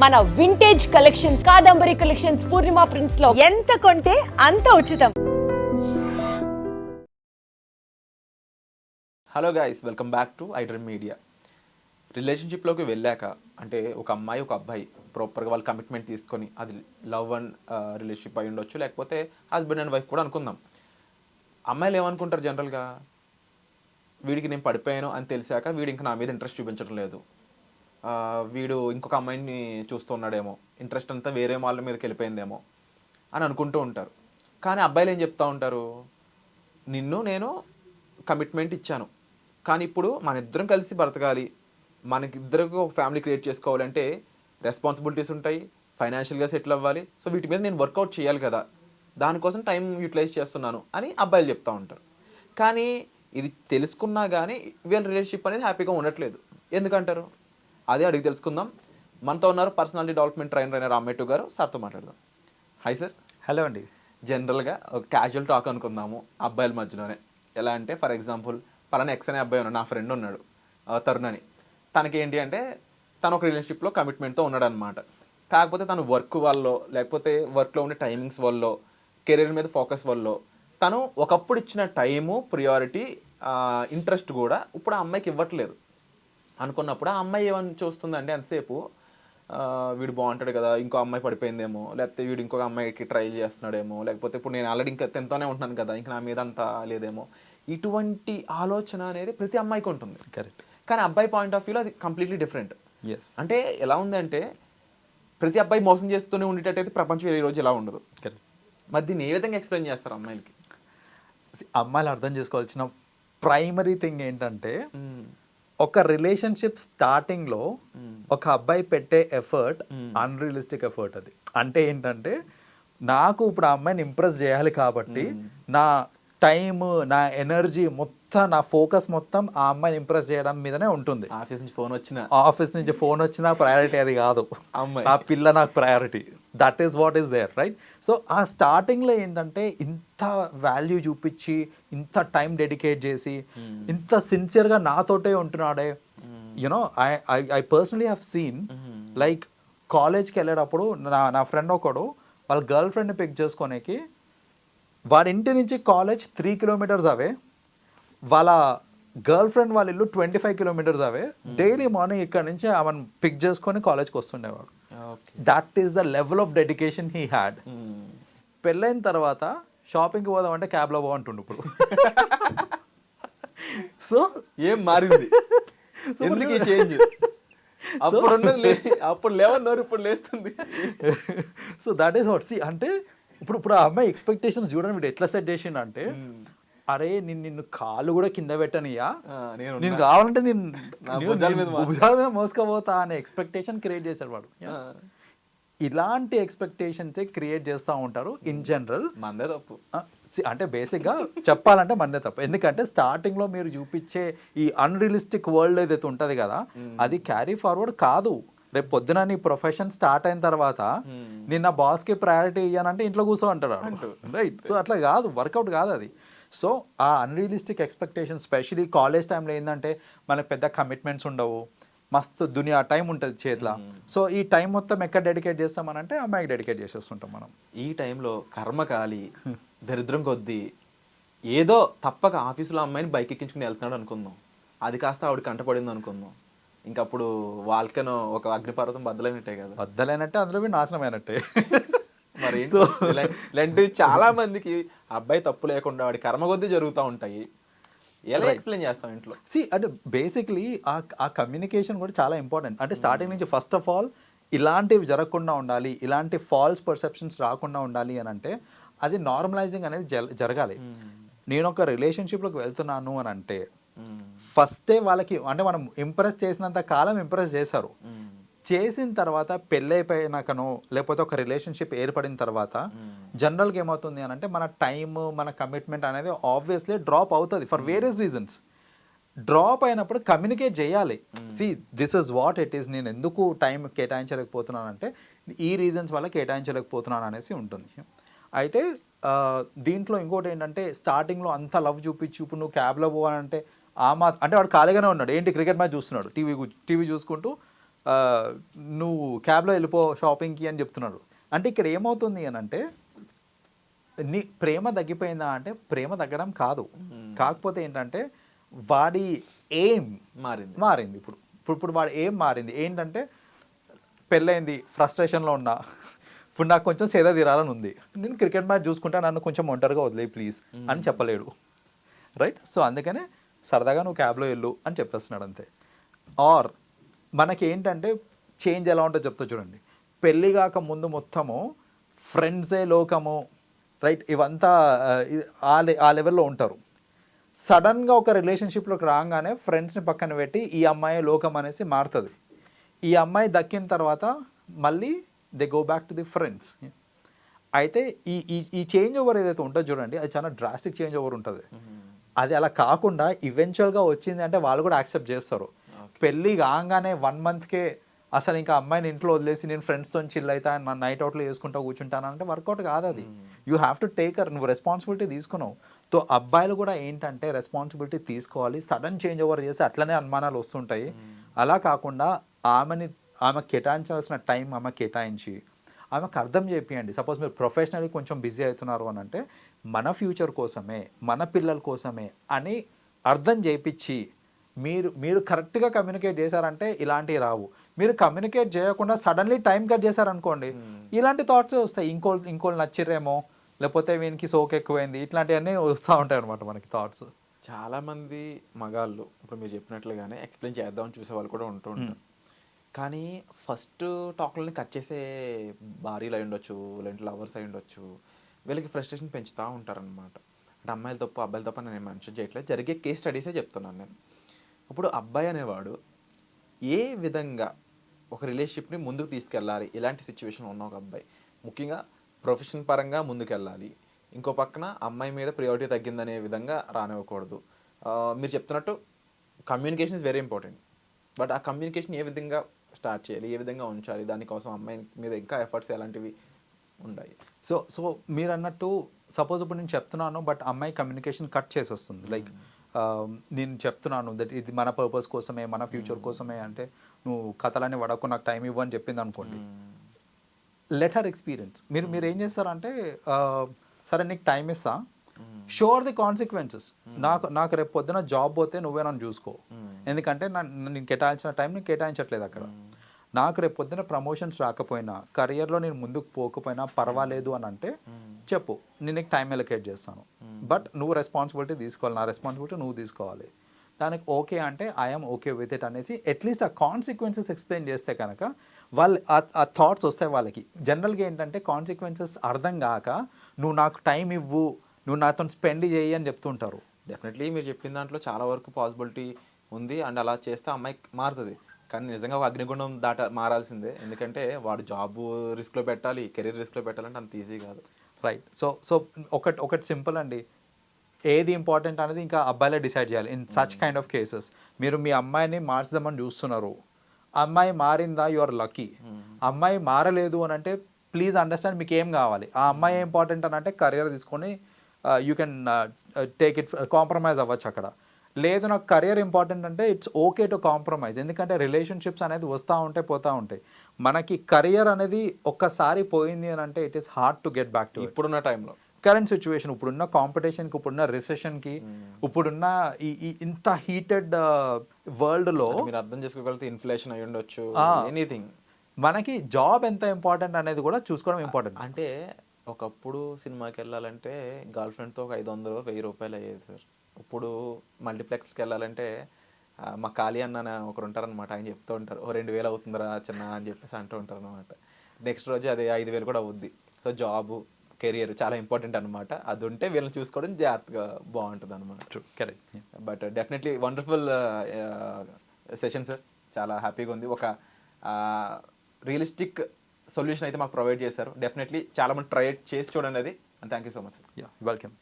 మన vintage collections, Kadambari collections, Purnima prints లో ఎంత కొంటే అంత ఉచితం. Hello guys, welcome back to iDream Media. రిలేషన్షిప్లోకి వెళ్ళాక అంటే ఒక అమ్మాయి ఒక అబ్బాయి ప్రాపర్గా వాళ్ళు కమిట్మెంట్ తీసుకొని, అది లవ్ అండ్ రిలేషన్షిప్ అయి ఉండొచ్చు, లేకపోతే హస్బెండ్ అండ్ వైఫ్ కూడా అనుకుందాం. అమ్మాయిలు ఏమనుకుంటారు జనరల్గా, వీడికి నేను పడిపోయాను అని తెలిసాక వీడు ఇంకా నా మీద ఇంట్రెస్ట్ చూపించడం లేదు, వీడు ఇంకొక అమ్మాయిని చూస్తున్నాడేమో, ఇంట్రెస్ట్ అంతా వేరే వాళ్ళ మీదకి వెళ్ళిపోయిందేమో అని అనుకుంటూ ఉంటారు. కానీ అబ్బాయిలు ఏం చెప్తూ ఉంటారు, నిన్ను నేను కమిట్మెంట్ ఇచ్చాను, కానీ ఇప్పుడు మన ఇద్దరం కలిసి బ్రతకాలి, మనకిద్దరికి ఒక ఫ్యామిలీ క్రియేట్ చేసుకోవాలంటే రెస్పాన్సిబిలిటీస్ ఉంటాయి, ఫైనాన్షియల్గా సెటిల్ అవ్వాలి, సో వీటి మీద నేను వర్కౌట్ చేయాలి కదా, దానికోసం టైం యూటిలైజ్ చేస్తున్నాను అని అబ్బాయిలు చెప్తూ ఉంటారు. కానీ ఇది తెలుసుకున్నా కానీ వీళ్ళ రిలేషన్షిప్ అనేది హ్యాపీగా ఉండట్లేదు. ఎందుకంటారు? అదే అడిగి తెలుసుకుందాం. మనతో ఉన్నారు పర్సనాలిటీ డెవలప్మెంట్ ట్రైనర్ అయిన రామేటు గారు. సార్తో మాట్లాడదాం. Hi sir. హలో అండి. జనరల్గా ఒక క్యాజువల్ టాక్ అనుకుందాము అబ్బాయిల మధ్యలోనే. ఎలా అంటే, ఫర్ ఎగ్జాంపుల్ పలానా ఎక్స్ అనే అబ్బాయి ఉన్నాడు, నా ఫ్రెండ్ ఉన్నాడు తరుణ్ అని. తనకి ఏంటి అంటే, తను ఒక రిలేషన్షిప్లో కమిట్మెంట్తో ఉన్నాడు అనమాట. కాకపోతే తను వర్క్ వల్ల, లేకపోతే వర్క్లో ఉండే టైమింగ్స్ వల్ల, కెరీర్ మీద ఫోకస్ వల్ల తను ఒకప్పుడు ఇచ్చిన టైము, ప్రియారిటీ, ఇంట్రెస్ట్ కూడా ఇప్పుడు ఆ అమ్మాయికి ఇవ్వట్లేదు. అనుకున్నప్పుడు ఆ అమ్మాయి ఏమని చూస్తుందంటే, ఎంతసేపు వీడు బాగుంటాడు కదా, ఇంకో అమ్మాయి పడిపోయిందేమో, లేకపోతే వీడు ఇంకొక అమ్మాయికి ట్రై చేస్తున్నాడేమో, లేకపోతే ఇప్పుడు నేను ఆల్రెడీ ఇంకా తనతోనే ఉంటున్నాను కదా, ఇంకా నా మీద అంతా లేదేమో, ఇటువంటి ఆలోచన అనేది ప్రతి అమ్మాయికి ఉంటుంది. కరెక్ట్. కానీ అబ్బాయి పాయింట్ ఆఫ్ వ్యూలో అది కంప్లీట్లీ డిఫరెంట్. ఎస్. అంటే ఎలా ఉందంటే, ప్రతి అబ్బాయి మోసం చేస్తూనే ఉండేటట్టయితే ప్రపంచం ఈ రోజు ఎలా ఉండదు. కరెక్ట్. మరి దీన్ని ఏ విధంగా ఎక్స్ప్లెయిన్ చేస్తారు అమ్మాయిలకి? అమ్మాయిలు అర్థం చేసుకోవాల్సిన ప్రైమరీ థింగ్ ఏంటంటే, ఒక రిలేషన్షిప్ స్టార్టింగ్లో ఒక అబ్బాయి పెట్టే ఎఫర్ట్ అన్రియలిస్టిక్ ఎఫర్ట్. అది అంటే ఏంటంటే, నాకు ఇప్పుడు ఆ అమ్మాయిని ఇంప్రెస్ చేయాలి కాబట్టి నా టైమ్, నా ఎనర్జీ మొత్తం, నా ఫోకస్ మొత్తం ఆ అమ్మాయిని ఇంప్రెస్ చేయడం మీదనే ఉంటుంది. ఆఫీస్ నుంచి ఫోన్ వచ్చినా ప్రయారిటీ అది కాదు, అమ్మాయి, ఆ పిల్ల నాకు priority. That is what is there, right? So ఆ స్టార్టింగ్లో ఏంటంటే, ఇంత వాల్యూ చూపించి, ఇంత టైం డెడికేట్ చేసి, ఇంత సిన్సియర్గా నాతోటే ఉంటున్నాడే. You know, I personally have seen, like కాలేజ్కి వెళ్ళేటప్పుడు నా ఫ్రెండ్ ఒకడు వాళ్ళ గర్ల్ ఫ్రెండ్ని పిక్ చేసుకోనికి, వాడి ఇంటి నుంచి కాలేజ్ 3 కిలోమీటర్స్ అవే, వాళ్ళ గర్ల్ ఫ్రెండ్ వాళ్ళ ఇల్లు 25 కిలోమీటర్స్ అవే. డైలీ మార్నింగ్ ఇక్కడ నుంచి ఆమెను పిక్ చేసుకొని కాలేజ్కి వస్తుండేవాడు. That is the level of dedication he had. పెళ్ళైన తర్వాత షాపింగ్కి పోదామంటే క్యాబ్లో పోమంటుండు ఇప్పుడు. సో ఏం మారింది? ఎందుకు ఈ చేంజ్? అప్పుడు లేవన్నారు, ఇప్పుడు లేస్తుంది. So that is what. సి అంటే ఇప్పుడు ఆ అమ్మాయి ఎక్స్పెక్టేషన్స్ చూడండి, వీడు ఎట్లా సెట్ చేసిండు అంటే, అరే నిన్ను కాళ్ళు కూడా కింద పెట్టనియా, నేను కావాలంటే భుజాల మీద మోసుకపోతా అనే ఎక్స్పెక్టేషన్ క్రియేట్ చేశాడు వాడు. ఇలాంటి ఎక్స్పెక్టేషన్స్ క్రియేట్ చేస్తూ ఉంటారు ఇన్ జనరల్. మందే తప్పు. అంటే బేసిక్గా చెప్పాలంటే మందే తప్పు. ఎందుకంటే స్టార్టింగ్లో మీరు చూపించే ఈ అన్రియలిస్టిక్ వరల్డ్ ఏదైతే ఉంటుంది కదా, అది క్యారీ ఫార్వర్డ్ కాదు. రేపు పొద్దున నీ ప్రొఫెషన్ స్టార్ట్ అయిన తర్వాత నిన్న బాస్కి ప్రయారిటీ ఇయ్యానంటే ఇంట్లో కూర్చో అంటాడు, రైట్? సో అట్లా కాదు, వర్కౌట్ కాదు అది. సో ఆ అన్రియలిస్టిక్ ఎక్స్పెక్టేషన్, స్పెషలీ కాలేజ్ టైంలో ఏంటంటే మనకు పెద్ద కమిట్మెంట్స్ ఉండవు, మస్తు దునియా టైం ఉంటుంది చేతిలో. సో ఈ టైం మొత్తం ఎక్కడ డెడికేట్ చేస్తామనంటే అమ్మాయికి డెడికేట్ చేసేస్తుంటాం మనం. ఈ టైంలో కర్మకాలి దరిద్రం కొద్దీ ఏదో తప్పక ఆఫీసులో అమ్మాయిని బైక్ ఎక్కించుకుని వెళ్తున్నాడు అనుకుందాం, అది కాస్త ఆవిడ కంటపడింది అనుకుందాం, ఇంకప్పుడు వాళ్ళకనో ఒక అగ్నిపర్వతం బద్దలైనట్టే కదా. బద్దలైనట్టే, అందులో నాశనం అయినట్టే. మరి ఇలాంటివి చాలా మందికి అబ్బాయి తప్పు లేకుండా వాడి కర్మ కొద్దీ జరుగుతూ ఉంటాయి. ఎలా ఎక్స్ప్లెయిన్ చేస్తాం ఇంట్లో? అంటే బేసిక్లీ ఆ కమ్యూనికేషన్ కూడా చాలా ఇంపార్టెంట్. అంటే స్టార్టింగ్ నుంచి ఫస్ట్ ఆఫ్ ఆల్ ఇలాంటివి జరగకుండా ఉండాలి, ఇలాంటి ఫాల్స్ పర్సెప్షన్స్ రాకుండా ఉండాలి అని అంటే, అది నార్మలైజింగ్ అనేది జరగాలి. నేను ఒక రిలేషన్షిప్లోకి వెళ్తున్నాను అని అంటే ఫస్టే వాళ్ళకి, అంటే మనం ఇంప్రెస్ చేసినంత కాలం ఇంప్రెస్ చేశారు, చేసిన తర్వాత పెళ్ళైపోయినాకనో లేకపోతే ఒక రిలేషన్షిప్ ఏర్పడిన తర్వాత జనరల్గా ఏమవుతుంది అని అంటే, మన టైమ్, మన కమిట్మెంట్ అనేది ఆబ్వియస్లీ డ్రాప్ అవుతుంది ఫర్ వేరియస్ రీజన్స్. డ్రాప్ అయినప్పుడు కమ్యూనికేట్ చేయాలి. See this is what it is, నేను ఎందుకు టైం కేటాయించలేకపోతున్నాను అంటే ఈ రీజన్స్ వల్ల కేటాయించలేకపోతున్నాను అనేసి ఉంటుంది. అయితే దీంట్లో ఇంకోటి ఏంటంటే, స్టార్టింగ్లో అంత లవ్ చూపించి ఇప్పుడు నువ్వు క్యాబ్లో పోవాలంటే అంటే వాడు ఖాళీగానే ఉన్నాడు, ఏంటి క్రికెట్ మ్యాచ్ చూస్తున్నాడు, టీవీ చూసుకుంటూ నువ్వు క్యాబ్లో వెళ్ళిపో షాపింగ్కి అని చెప్తున్నాడు. అంటే ఇక్కడ ఏమవుతుంది అని అంటే నీ ప్రేమ తగ్గిపోయిందా అంటే ప్రేమ తగ్గడం కాదు. కాకపోతే ఏంటంటే వాడి ఎయిమ్ మారింది. ఇప్పుడు వాడి ఎయిమ్ మారింది. ఏంటంటే పెళ్ళైంది, ఫ్రస్ట్రేషన్లో ఉన్నా, ఇప్పుడు నాకు కొంచెం సేద తీరాలని ఉంది, నేను క్రికెట్ మ్యాచ్ చూసుకుంటా, నన్ను కొంచెం ఒంటరిగా వదిలే ప్లీజ్ అని చెప్పలేడు, రైట్? సో అందుకనే సరదాగా నువ్వు క్యాబ్లో వెళ్ళు అని చెప్పేస్తున్నాడు అంతే. ఆర్ మనకి ఏంటంటే చేంజ్ ఎలా ఉంటుందో చెప్తా చూడండి. పెళ్ళి కాక ముందు మొత్తము ఫ్రెండ్సే లోకము, రైట్? ఇవంతా ఆ లెవెల్లో ఉంటారు. సడన్గా ఒక రిలేషన్షిప్లోకి రాగానే ఫ్రెండ్స్ని పక్కన పెట్టి ఈ అమ్మాయి లోకం అనేసి మారుతుంది. ఈ అమ్మాయి దక్కిన తర్వాత మళ్ళీ they go back to the friends. అయితే ఈ చేంజ్ ఓవర్ ఏదైతే ఉంటుందో చూడండి, అది చాలా డ్రాస్టిక్ చేంజ్ ఓవర్ ఉంటుంది. అది అలా కాకుండా ఈవెన్చువల్గా వచ్చింది అంటే వాళ్ళు కూడా యాక్సెప్ట్ చేస్తారు. పెళ్ళి కాగానే 1 monthకే అసలు ఇంకా అమ్మాయిని ఇంట్లో వదిలేసి నేను ఫ్రెండ్స్తో చిల్ అవుతా, నా నైట్ అవుట్లో వేసుకుంటా కూర్చుంటాను అంటే వర్కౌట్ కాదు అది. యూ హ్యావ్ టు టేకర్, నువ్వు రెస్పాన్సిబిలిటీ తీసుకున్నావు. సో అబ్బాయిలు కూడా ఏంటంటే రెస్పాన్సిబిలిటీ తీసుకోవాలి. సడన్ చేంజ్ ఓవర్ చేసి అట్లనే అనుమానాలు వస్తుంటాయి. అలా కాకుండా ఆమెకు కేటాయించాల్సిన టైం ఆమెకు కేటాయించి ఆమెకు అర్థం చేపియండి. సపోజ్ మీరు ప్రొఫెషనల్లీ కొంచెం బిజీ అవుతున్నారు అని అంటే మన ఫ్యూచర్ కోసమే, మన పిల్లల కోసమే అని అర్థం చేయించి మీరు కరెక్ట్గా కమ్యూనికేట్ చేశారంటే ఇలాంటివి రావు. మీరు కమ్యూనికేట్ చేయకుండా సడన్లీ టైం కట్ చేశారనుకోండి, ఇలాంటి థాట్స్ వస్తాయి. ఇంకోళ్ళు నచ్చిరేమో, లేకపోతే వీనికి సోక్ ఎక్కువైంది, ఇట్లాంటివన్నీ వస్తూ ఉంటాయి అనమాట మనకి థాట్స్. చాలామంది మగాళ్ళు ఇప్పుడు మీరు చెప్పినట్లుగానే ఎక్స్ప్లెయిన్ చేద్దామని చూసే వాళ్ళు కూడా ఉంటూ ఉంటారు. కానీ ఫస్ట్ టాక్లని కట్ చేసే భార్యలు అయి ఉండొచ్చు, లేదంటే లవర్స్ అయి ఉండొచ్చు, వీళ్ళకి ఫ్రస్ట్రేషన్ పెంచుతూ ఉంటారనమాట. అంటే అమ్మాయిలు తప్పు అబ్బాయిలు తప్పు నేను మెన్షన్ చేయట్లేదు, జరిగే కేస్ స్టడీసే చెప్తున్నాను నేను. ఇప్పుడు అబ్బాయి అనేవాడు ఏ విధంగా ఒక రిలేషన్షిప్ని ముందుకు తీసుకెళ్ళాలి, ఇలాంటి సిచ్యువేషన్ ఉన్న ఒక అబ్బాయి ముఖ్యంగా ప్రొఫెషన్ పరంగా ముందుకెళ్ళాలి, ఇంకో పక్కన అమ్మాయి మీద ప్రియారిటీ తగ్గిందనే విధంగా రానివ్వకూడదు. మీరు చెప్తున్నట్టు communication is very important. But ఆ కమ్యూనికేషన్ ఏ విధంగా స్టార్ట్ చేయాలి, ఏ విధంగా ఉంచాలి, దానికోసం అమ్మాయి మీద ఇంకా ఎఫర్ట్స్ ఎలాంటివి ఉన్నాయి? సో మీరు అన్నట్టు సపోజ్ ఇప్పుడు నేను చెప్తున్నాను బట్ అమ్మాయి కమ్యూనికేషన్ కట్ చేసి వస్తుంది. లైక్ నేను చెప్తున్నాను దట్ ఇది మన పర్పస్ కోసమే, మన ఫ్యూచర్ కోసమే అంటే నువ్వు కథలన్నీ వడకు నాకు టైం ఇవ్వు అని చెప్పింది అనుకోండి, లెట్ హర్ ఎక్స్పీరియన్స్. మీరు ఏం చేస్తారంటే సరే నీకు టైం ఇస్తా, షోర్ ది కాన్సిక్వెన్సెస్. నాకు రేపు పొద్దున జాబ్ పోతే నువ్వే నన్ను చూసుకో, ఎందుకంటే నేను కేటాయించిన టైం నేను కేటాయించట్లేదు అక్కడ. నాకు రేపు పొద్దున ప్రమోషన్స్ రాకపోయినా, కెరియర్లో నేను ముందుకు పోకపోయినా పర్వాలేదు అని అంటే చెప్పు, నేను నీకు టైం ఎలకేట్ చేస్తాను. బట్ నువ్వు రెస్పాన్సిబిలిటీ తీసుకోవాలి, నా రెస్పాన్సిబిలిటీ నువ్వు తీసుకోవాలి. దానికి ఓకే అంటే ఐఎమ్ ఓకే విత్ ఇట్ అనేసి అట్లీస్ట్ ఆ కాన్సిక్వెన్సెస్ ఎక్స్ప్లెయిన్ చేస్తే కనుక వాళ్ళు ఆ థాట్స్ వస్తాయి వాళ్ళకి. జనరల్గా ఏంటంటే కాన్సిక్వెన్సెస్ అర్థం కాక నువ్వు నాకు టైం ఇవ్వు, నువ్వు నాతో స్పెండ్ చేయి అని చెప్తుంటారు. డెఫినెట్లీ మీరు చెప్పిన దాంట్లో చాలా వరకు పాసిబిలిటీ ఉంది అండ్ అలా చేస్తే అమ్మాయి మారుతుంది. కానీ నిజంగా అగ్నిగుండం మారాల్సిందే, ఎందుకంటే వాడు జాబ్ రిస్క్లో పెట్టాలి, కెరీర్ రిస్క్లో పెట్టాలంటే అంత ఈజీ కాదు. రైట్. సో ఒకటి సింపుల్ అండి, ఏది ఇంపార్టెంట్ అనేది ఇంకా అబ్బాయిలే డిసైడ్ చేయాలి in such kind of cases. మీరు మీ అమ్మాయిని మార్చుదామని చూస్తున్నారు, అమ్మాయి మారిందా యు ఆర్ లక్కీ. అమ్మాయి మారలేదు అని అంటే ప్లీజ్ అండర్స్టాండ్ మీకు ఏం కావాలి. ఆ అమ్మాయి ఇంపార్టెంట్ అని అంటే కెరియర్ తీసుకొని you can take it, compromise అవ్వచ్చు అక్కడ. లేదు నాకు కెరియర్ ఇంపార్టెంట్ అంటే ఇట్స్ ఓకే టు కాంప్రమైజ్, ఎందుకంటే రిలేషన్షిప్స్ అనేది వస్తూ ఉంటాయి పోతూ ఉంటాయి. మనకి కెరియర్ అనేది ఒక్కసారి పోయింది అని అంటే it is hard to get back to. ఇప్పుడున్న టైంలో కరెంట్ సిచ్యువేషన్, ఇప్పుడున్న కాంపిటీషన్కి, ఇప్పుడున్న రిసెషన్కి, ఇప్పుడున్న ఈ ఇంత హీటెడ్ వరల్డ్లో మీరు అర్థం చేసుకోగలిగితే ఇన్ఫ్లేషన్ అయి ఉండొచ్చు, ఎనీథింగ్, మనకి జాబ్ ఎంత ఇంపార్టెంట్ అనేది కూడా చూసుకోవడం ఇంపార్టెంట్. అంటే ఒకప్పుడు సినిమాకి వెళ్ళాలంటే గర్ల్ ఫ్రెండ్తో ఒక 500-1000 రూపాయలు అయ్యేది సార్. ఇప్పుడు మల్టీప్లెక్స్కి వెళ్ళాలంటే మా ఖాళీ అన్న ఒకరు ఉంటారనమాట, ఆయన చెప్తూ ఉంటారు 2000 అవుతుందిరా చిన్న అని చెప్పేసి అంటూ ఉంటారు అనమాట. నెక్స్ట్ రోజు అదే 5000 కూడా అవుద్ది. సో జాబు కెరియర్ చాలా ఇంపార్టెంట్ అనమాట. అది ఉంటే వీళ్ళని చూసుకోవడం జాగ్రత్తగా బాగుంటుంది అనమాట. Correct. But definitely wonderful session sir, చాలా హ్యాపీగా ఉంది. ఒక రియలిస్టిక్ సొల్యూషన్ అయితే మాకు ప్రొవైడ్ చేశారు. డెఫినెట్లీ చాలా మంది ట్రై చేసి చూడండి అది. And thank you so much sir. Welcome.